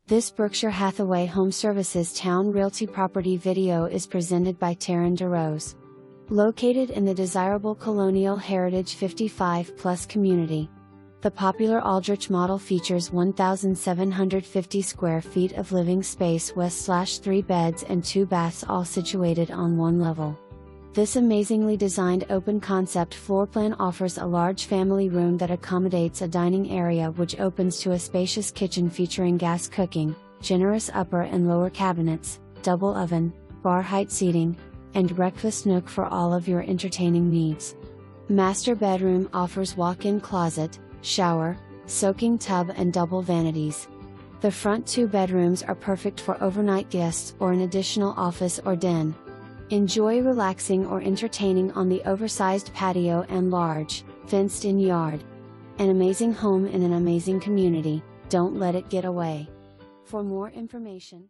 This Berkshire Hathaway HomeServices Towne Realty property video is presented by Taryn DeRose. Located in the desirable Colonial Heritage 55+ community. The popular Aldrich model features 1,750 square feet of living space west/3 beds and 2 baths, all situated on one level. This amazingly designed open concept floor plan offers a large family room that accommodates a dining area which opens to a spacious kitchen featuring gas cooking, generous upper and lower cabinets, double oven, bar height seating, and breakfast nook for all of your entertaining needs. Master bedroom offers walk-in closet, shower, soaking tub and double vanities. The front 2 bedrooms are perfect for overnight guests or an additional office or den. Enjoy relaxing or entertaining on the oversized patio and large, fenced-in yard. An amazing home in an amazing community, don't let it get away. For more information,